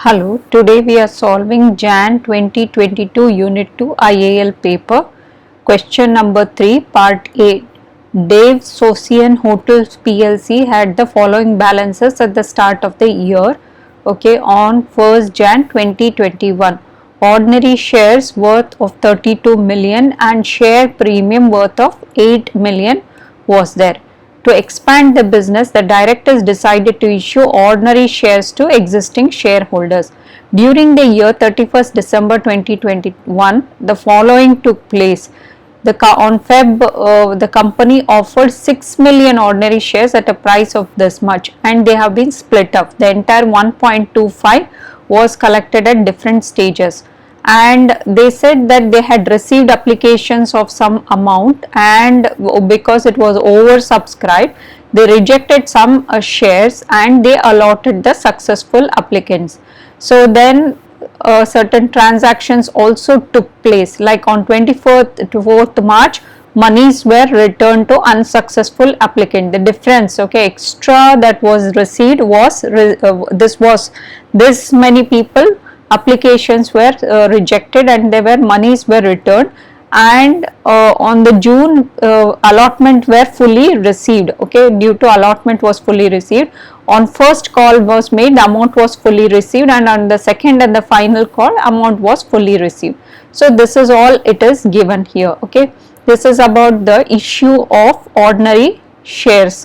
Hello, today we are solving Jan 2022 Unit 2 IAL paper. Question number 3, Part A. Dave Socian Hotels PLC had the following balances at the start of the year, on 1st Jan 2021. Ordinary shares worth of 32 million and share premium worth of 8 million was there. To expand the business, the directors decided to issue ordinary shares to existing shareholders. During the year 31st December 2021, the following took place. The company offered 6 million ordinary shares at a price of this much, and they have been split up. The entire 1.25 was collected at different stages, and they said that they had received applications of some amount, and because it was oversubscribed, they rejected some shares and they allotted the successful applicants. So then certain transactions also took place, like on 24th to 4th March, monies were returned to unsuccessful applicant. The difference, extra that was received was this many people applications were rejected and monies were returned, and on the June allotment were fully received. Due to allotment was fully received. On first call was made, the amount was fully received, and on the second and the final call, amount was fully received. So this is all it is given here. This is about the issue of ordinary shares.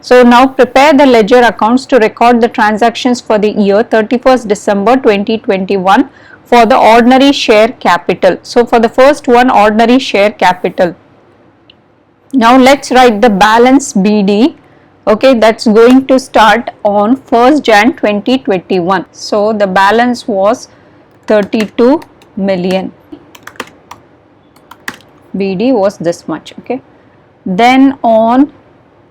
So now prepare the ledger accounts to record the transactions for the year 31st December 2021 for the ordinary share capital. So for the first one, ordinary share capital. Now let's write the balance BD. That's going to start on 1st Jan 2021. So the balance was 32 million. BD was this much. Then on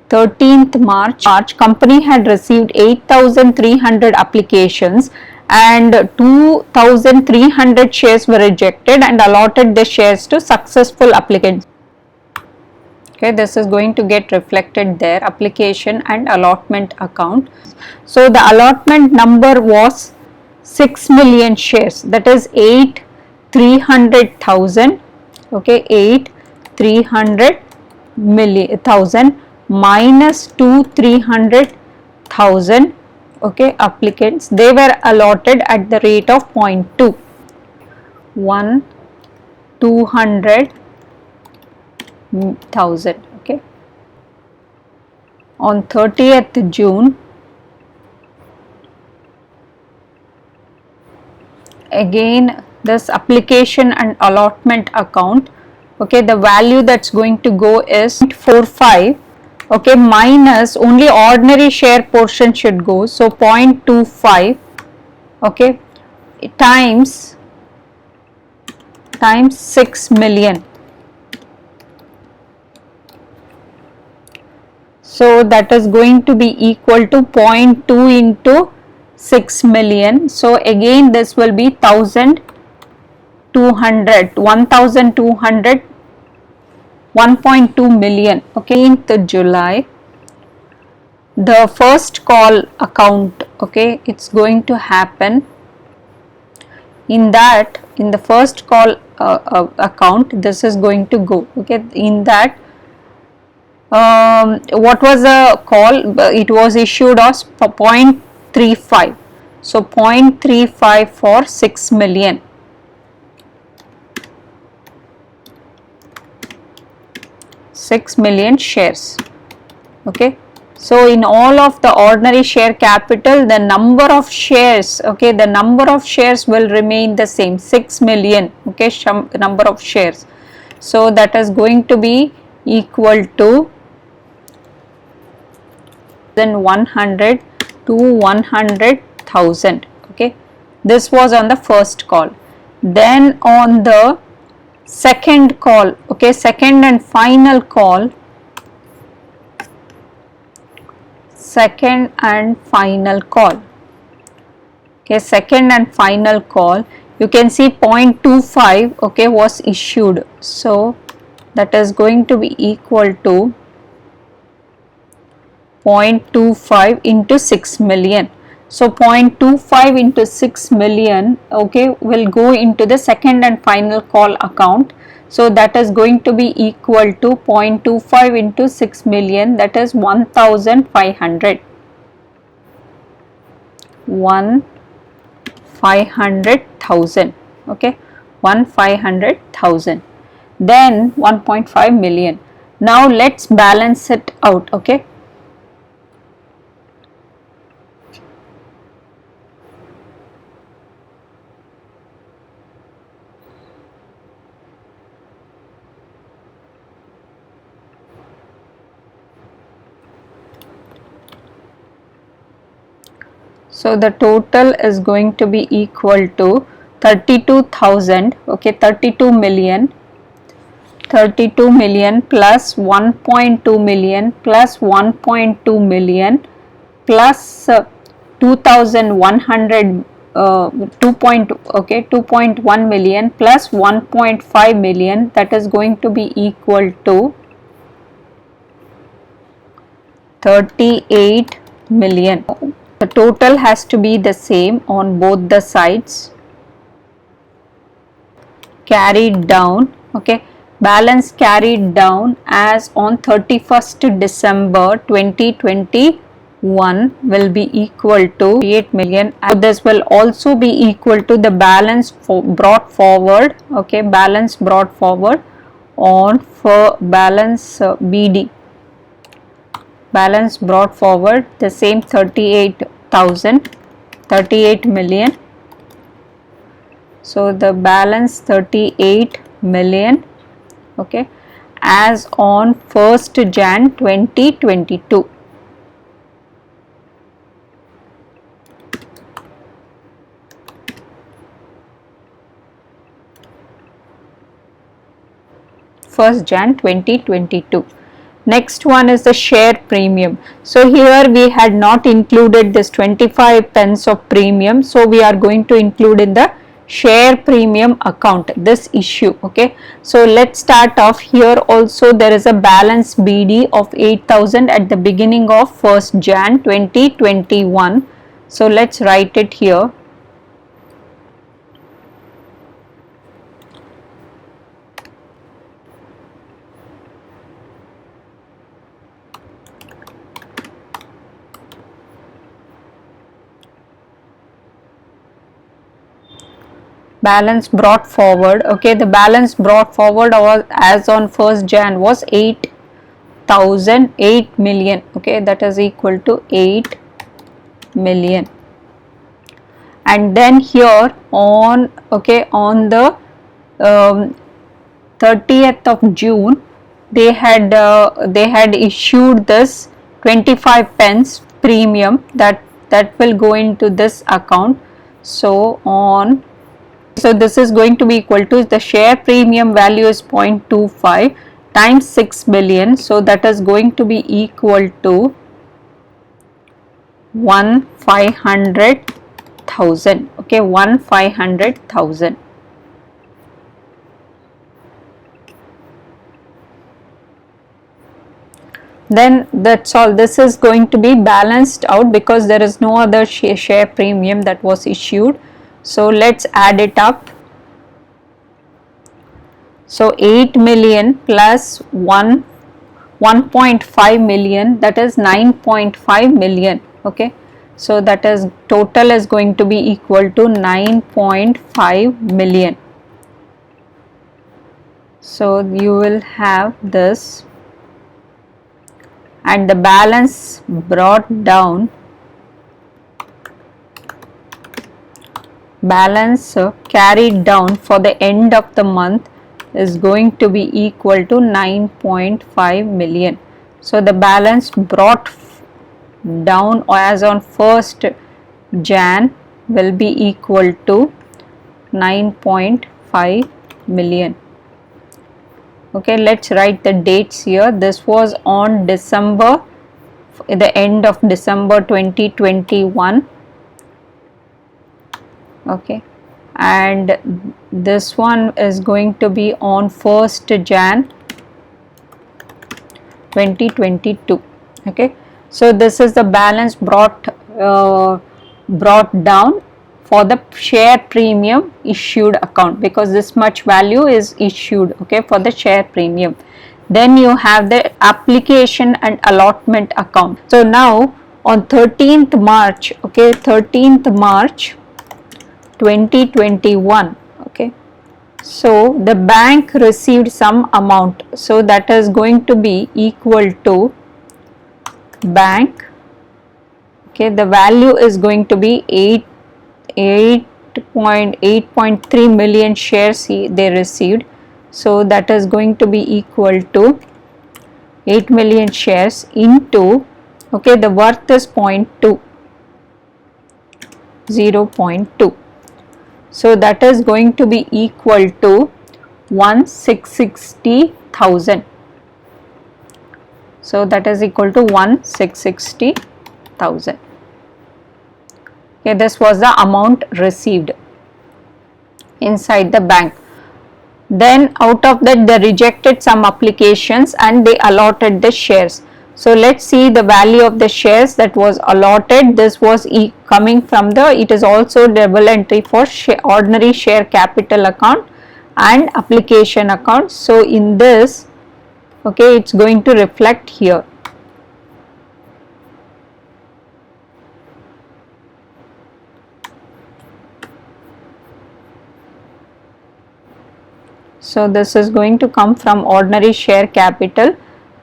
13th March, company had received 8,300 applications and 2,300 shares were rejected and allotted the shares to successful applicants. This is going to get reflected there, application and allotment account. So the allotment number was 6 million shares, that is 8,300,000. 8,300,000 minus 2,300,000 applicants. They were allotted at the rate of 0.2. 200,000. On 30th June, again this application and allotment account, the value that's going to go is 0.45, minus only ordinary share portion should go, so 0.25, times 6 million. So that is going to be equal to 0.2 into 6 million. So again this will be 1,200, 1.2 million. 9th July, the first call account, it's going to happen. In that, in the first call account, this is going to go. In that, what was the call? It was issued as 0.35. So 0.35 for 6 million. 6 million shares. So in all of the ordinary share capital, the number of shares, the number of shares will remain the same, 6 million, number of shares. So that is going to be equal to 100 to 100,000. This was on the first call. Then on the second call, second and final call, second and final call, you can see 0.25, was issued. So that is going to be equal to 0.25 into 6 million. So 0.25 into 6 million, okay, will go into the second and final call account. So that is going to be equal to 0.25 into 6 million, that is 1500. 500,000, okay, 500,000, then 1.5 million. Now let's balance it out, okay. So the total is going to be equal to 32,000, okay, 32 million plus 1.2 million plus 1.2 million plus 2,100 2.1 million plus 1.5 million, that is going to be equal to 38 million. The total has to be the same on both the sides. Carried down, okay, balance carried down as on 31st December 2021 will be equal to 8 million. So this will also be equal to the balance brought forward, okay, balance brought forward on for balance BD. Balance brought forward the same 38 million. So the balance 38 million, okay, as on 1st Jan 2022. First Jan 2022. Next one is the share premium. So here we had not included this 25 pence of premium, so we are going to include in the share premium account this issue, okay. So let's start off. Here also there is a balance BD of 8,000 at the beginning of 1st Jan 2021. So let's write it here. Balance brought forward, okay, the balance brought forward was as on 1st Jan was 8 million, okay, that is equal to 8 million. And then here on, okay, on the 30th of June they had issued this 25 pence premium that will go into this account. So on, so this is going to be equal to the share premium value is 0.25 times 6 million. So that is going to be equal to 1,500,000, okay, 1,500,000. Then that's all. This is going to be balanced out because there is no other share premium that was issued. So let's add it up. So 8 million plus 1.5 million, that is 9.5 million, okay. So that is total is going to be equal to 9.5 million. So you will have this, and the balance brought down, balance carried down for the end of the month is going to be equal to 9.5 million. So the balance brought down as on 1st Jan will be equal to 9.5 million. Okay, let's write the dates here. This was on December, the end of December 2021, okay, and this one is going to be on 1st Jan 2022, okay. So this is the balance brought brought down for the share premium issued account, because this much value is issued, okay, for the share premium. Then you have the application and allotment account. So now on 13th March, okay, 13th March 2021, okay, so the bank received some amount, so that is going to be equal to bank, okay, the value is going to be 8.3 million shares they received, so that is going to be equal to 8 million shares into, okay, the worth is 0.2, so that is going to be equal to 1,660,000. So that is equal to 1,660,000. Okay, this was the amount received inside the bank. Then out of that they rejected some applications and they allotted the shares. So let's see the value of the shares that was allotted. This was coming from the, it is also double entry for ordinary share capital account and application account. So in this, okay, it's going to reflect here. So this is going to come from ordinary share capital.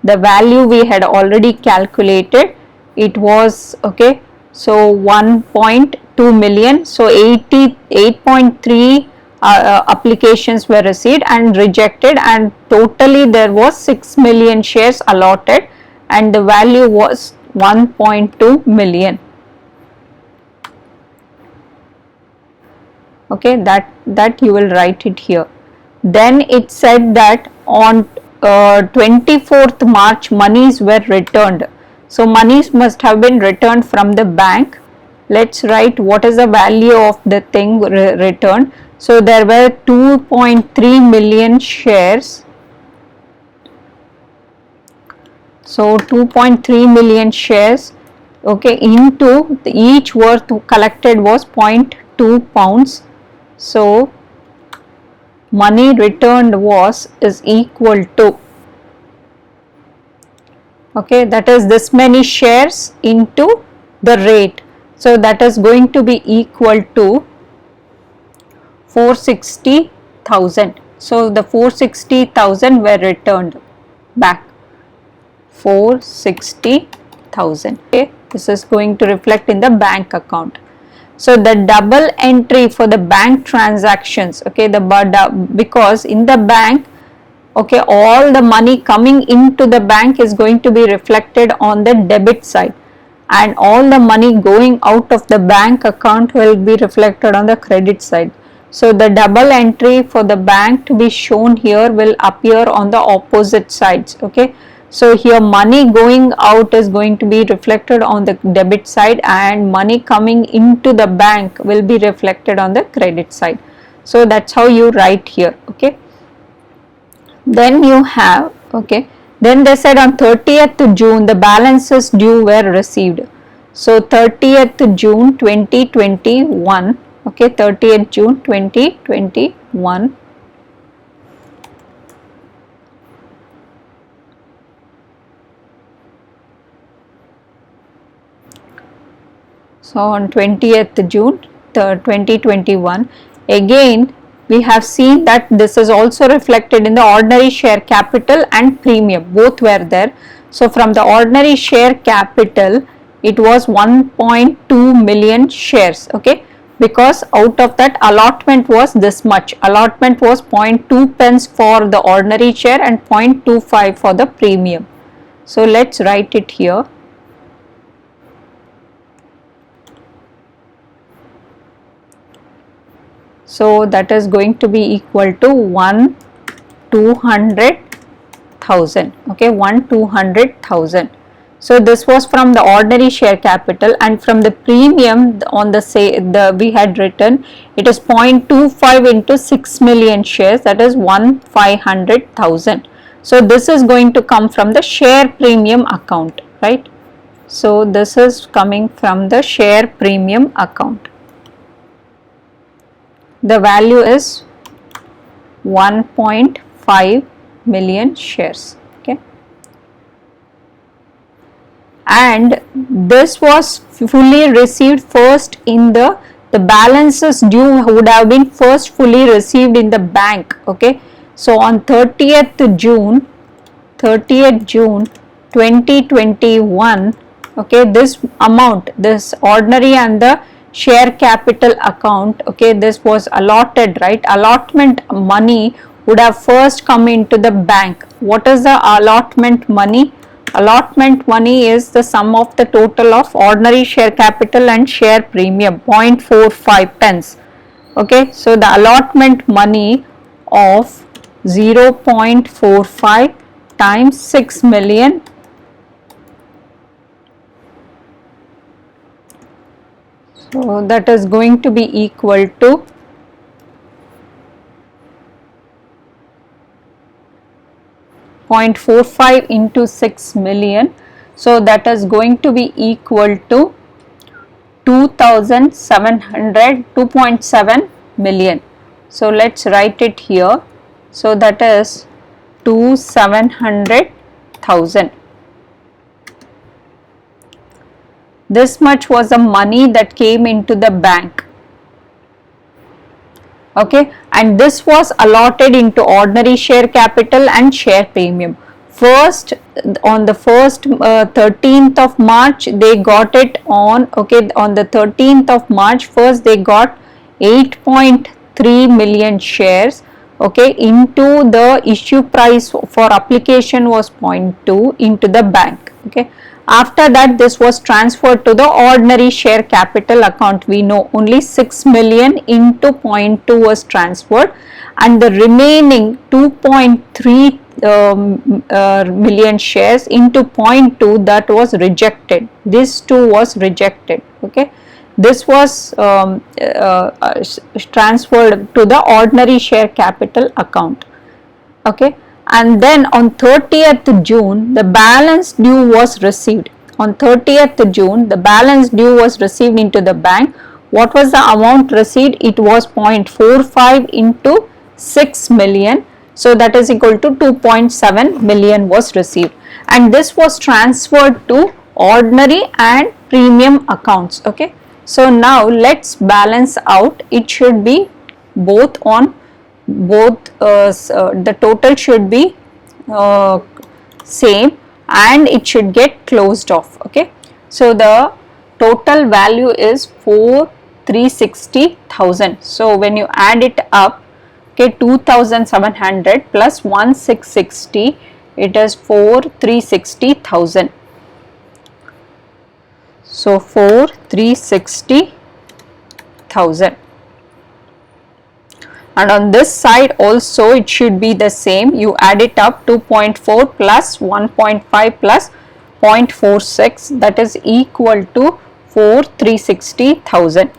The value we had already calculated, it was, okay, so 1.2 million. So 88.3 applications were received and rejected, and totally there was 6 million shares allotted and the value was 1.2 million. Okay, that you will write it here. Then it said that on 24th March monies were returned. So monies must have been returned from the bank. Let's write what is the value of the thing returned. So there were 2.3 million shares. So 2.3 million shares, okay, into each worth collected was 0.2 pounds. So money returned is equal to, okay, that is this many shares into the rate. So that is going to be equal to 460,000. So the 460,000 were returned back. 460,000. Okay, this is going to reflect in the bank account. So the double entry for the bank transactions, okay, because in the bank, okay, all the money coming into the bank is going to be reflected on the debit side, and all the money going out of the bank account will be reflected on the credit side. So the double entry for the bank to be shown here will appear on the opposite sides, okay. So here money going out is going to be reflected on the debit side and money coming into the bank will be reflected on the credit side. So that's how you write here, okay. Then you have, okay, then they said on 30th June the balances due were received. So 30th June 2021, okay, 30th June 2021. So on 20th June 2021, again we have seen that this is also reflected in the ordinary share capital and premium, both were there. So from the ordinary share capital it was 1.2 million shares, okay, because out of that allotment was this much. Allotment was 0.2 pence for the ordinary share and 0.25 for the premium. So let's write it here. So that is going to be equal to 1,200,000, okay, 1,200,000. So this was from the ordinary share capital, and from the premium on the we had written it is 0.25 into 6 million shares, that is 1,500,000. So this is going to come from the share premium account, right? So this is coming from the share premium account. The value is 1.5 million shares. Okay, and this was fully received first in the balances due would have been first fully received in the bank. Okay, so on 30th June 2021, okay, this amount, this ordinary and the share capital account, okay, this was allotted, right? Allotment money would have first come into the bank. What is the allotment money? Allotment money is the sum of the total of ordinary share capital and share premium, 0.45 pence. Okay, so the allotment money of 0.45 times 6 million, so that is going to be equal to 0.45 into 6 million, so that is going to be equal to 2.7 million. So let's write it here. So that is 700,000. This much was the money that came into the bank. Okay, and this was allotted into ordinary share capital and share premium. First, on the 13th of March, they got it on, okay, on the 13th of March, first they got 8.3 million shares, okay, into the issue price for application was 0.2 into the bank. Okay, after that this was transferred to the ordinary share capital account. We know only 6 million into 0.2 was transferred, and the remaining 2.3 million shares into 0.2, that was rejected. This too was rejected. Okay, this was transferred to the ordinary share capital account. Okay, and then on 30th June the balance due was received. On 30th June the balance due was received into the bank. What was the amount received? It was 0.45 into 6 million, so that is equal to 2.7 million was received, and this was transferred to ordinary and premium accounts. Okay, so now let's balance out. It should be both on both, the total should be same and it should get closed off. Okay, so the total value is 4,360,000. So when you add it up, okay, 2,700 plus 1,660, it is 4,360,000. So 4,360,000. And on this side also it should be the same. You add it up, 2.4 plus 1.5 plus 0.46, that is equal to 4,360,000.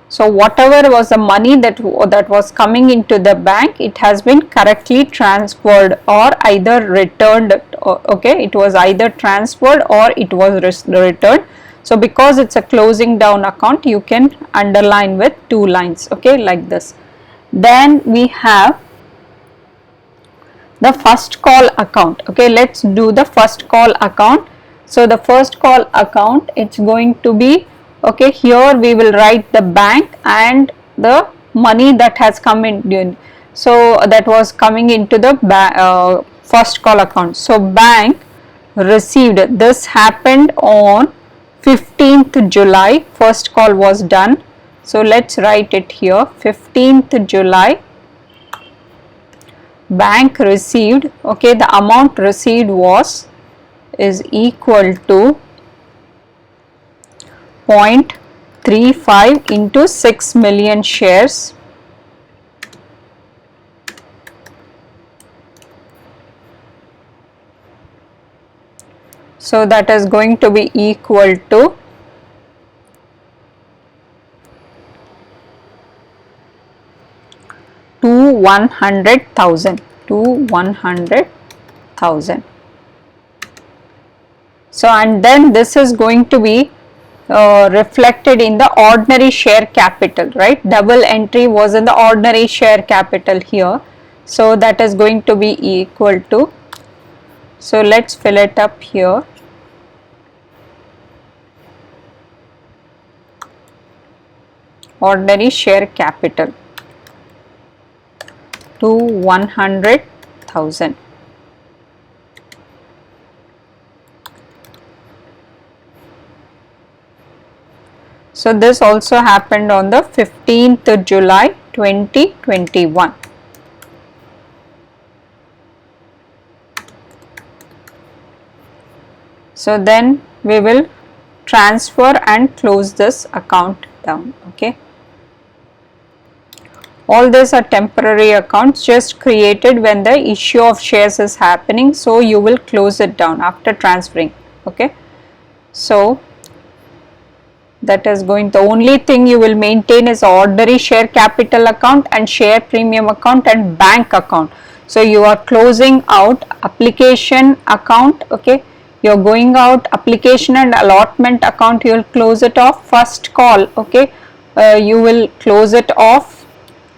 So whatever was the money that was coming into the bank, it has been correctly transferred or either returned. Okay, it was either transferred or it was returned. So because it's a closing down account, you can underline with 2 lines. Okay, like this. Then we have the first call account. Okay, let's do the first call account. So the first call account, it's going to be, okay, here we will write the bank and the money that has come in. So that was coming into the first call account. So bank received, this happened on 15th July, first call was done. So let's write it here, 15th July, bank received, okay, the amount received is equal to 0.35 into 6 million shares. So that is going to be equal to 2 100,000 to 100,000. So, and then this is going to be reflected in the ordinary share capital, right? Double entry was in the ordinary share capital here. So, that is going to be equal to, so let's fill it up here. Ordinary share capital to 100,000. So, this also happened on the 15th July 2021. So, then we will transfer and close this account down. Okay. All these are temporary accounts just created when the issue of shares is happening. So, you will close it down after transferring. Okay. So, that is going, the only thing you will maintain is ordinary share capital account and share premium account and bank account. So, you are closing out application account. Okay. You are going out application and allotment account, you will close it off. First call, okay, you will close it off,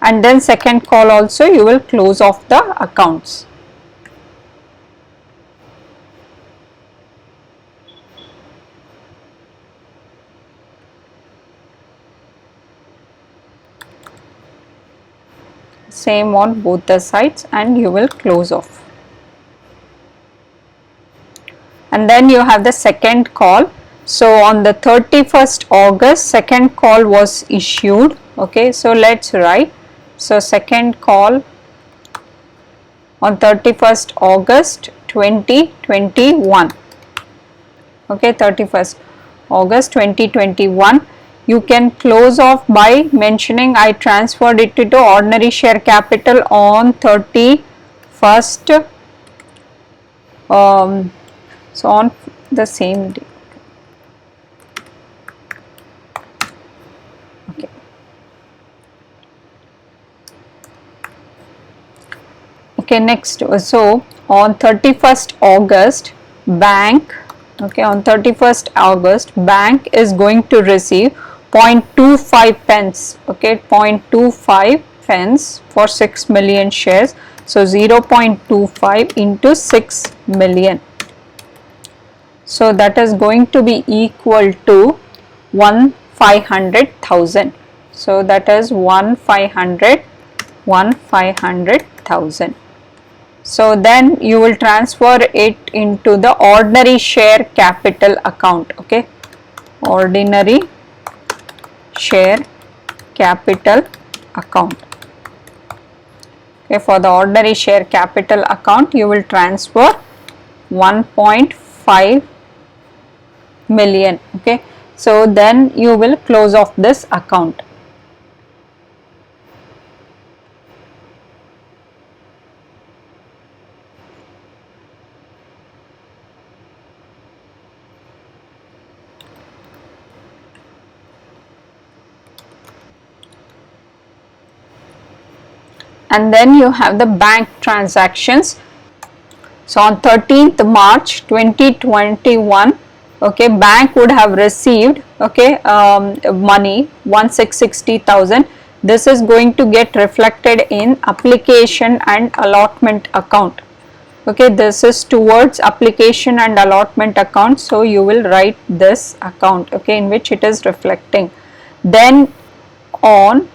and then second call also you will close off the accounts. Same on both the sides, and you will close off. And then you have the second call. So, on the 31st August, second call was issued. Okay, so let's write. So, second call on 31st August 2021. Okay, 31st August 2021. You can close off by mentioning I transferred it to ordinary share capital on 31st. So, on the same day. Okay. Okay, next. So, on 31st August, bank, okay, on 31st August, bank is going to receive 0.25 pence, okay, 0.25 pence for 6 million shares. So, 0.25 into 6 million. So, that is going to be equal to 1,500,000. So, that is 1,500,000. So, then you will transfer it into the ordinary share capital account. Okay, ordinary share capital account. Okay, for the ordinary share capital account, you will transfer 1.5 million. Okay, so then you will close off this account. And then you have the bank transactions. So, on 13th March 2021, okay, bank would have received, okay, money 1,660,000. This is going to get reflected in application and allotment account. Okay, this is towards application and allotment account. So, you will write this account, okay, in which it is reflecting. Then on,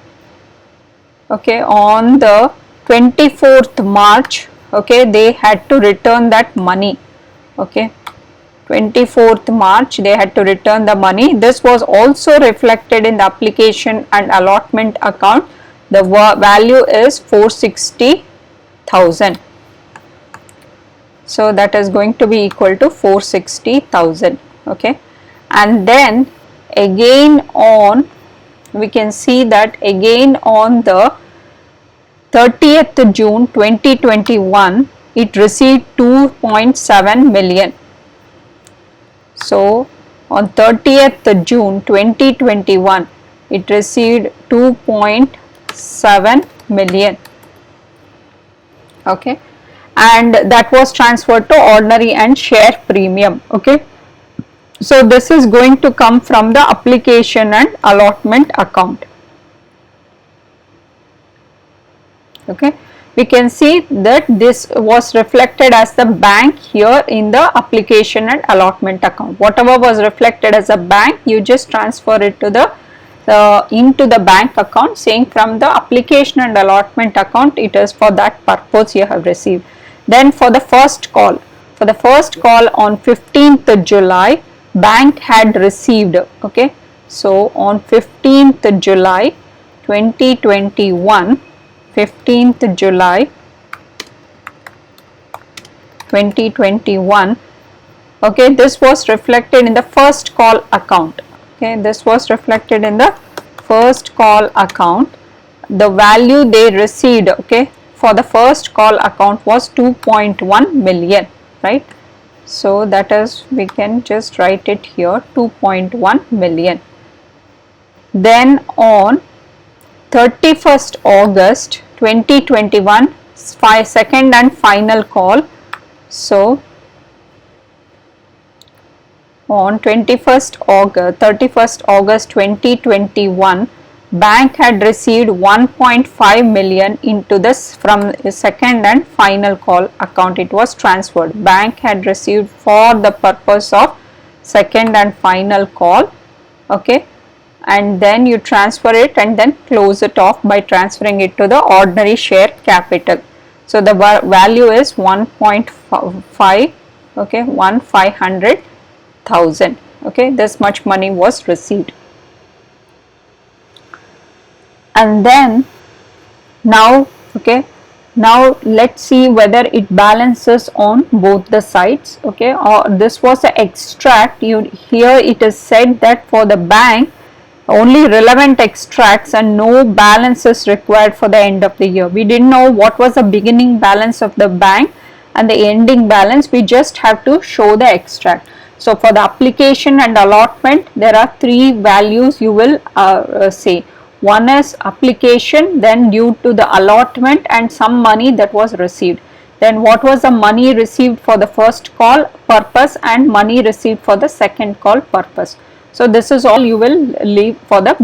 okay, on the 24th March, okay, they had to return that money. Okay, 24th March they had to return the money. This was also reflected in the application and allotment account. The value is 460,000. So, that is going to be equal to 460,000. Okay, and then again on, we can see that again on the 30th June 2021, it received 2.7 million. So, on 30th June 2021, it received 2.7 million. okay, and that was transferred to ordinary and share premium, okay. So this is going to come from the application and allotment account, okay. We can see that this was reflected as the bank here in the application and allotment account. Whatever was reflected as a bank, you just transfer it to the into the bank account, saying from the application and allotment account it is for that purpose you have received. Then for the first call on 15th July, bank had received, okay. So on 15th July 2021, 15th July 2021, okay, this was reflected in the first call account, okay, this was reflected in the first call account. The value they received, okay, for the first call account was 2.1 million, right. So that is, we can just write it here, 2.1 million. Then on 31st August 2021, second and final call. So on 31st August 2021, bank had received 1.5 million into this from second and final call account. It was transferred. Bank had received for the purpose of second and final call, okay, and then you transfer it and then close it off by transferring it to the ordinary share capital. So the value is 1.5, okay, 1,500,000, okay, this much money was received. And then now, okay, now let's see whether it balances on both the sides, okay. Or this was an extract. Here it is said that for the bank only relevant extracts and no balances required for the end of the year. We didn't know what was the beginning balance of the bank and the ending balance. We just have to show the extract. So for the application and allotment, there are three values you will say. One is application, then due to the allotment and some money that was received. Then what was the money received for the first call purpose and money received for the second call purpose. So this is all you will leave for the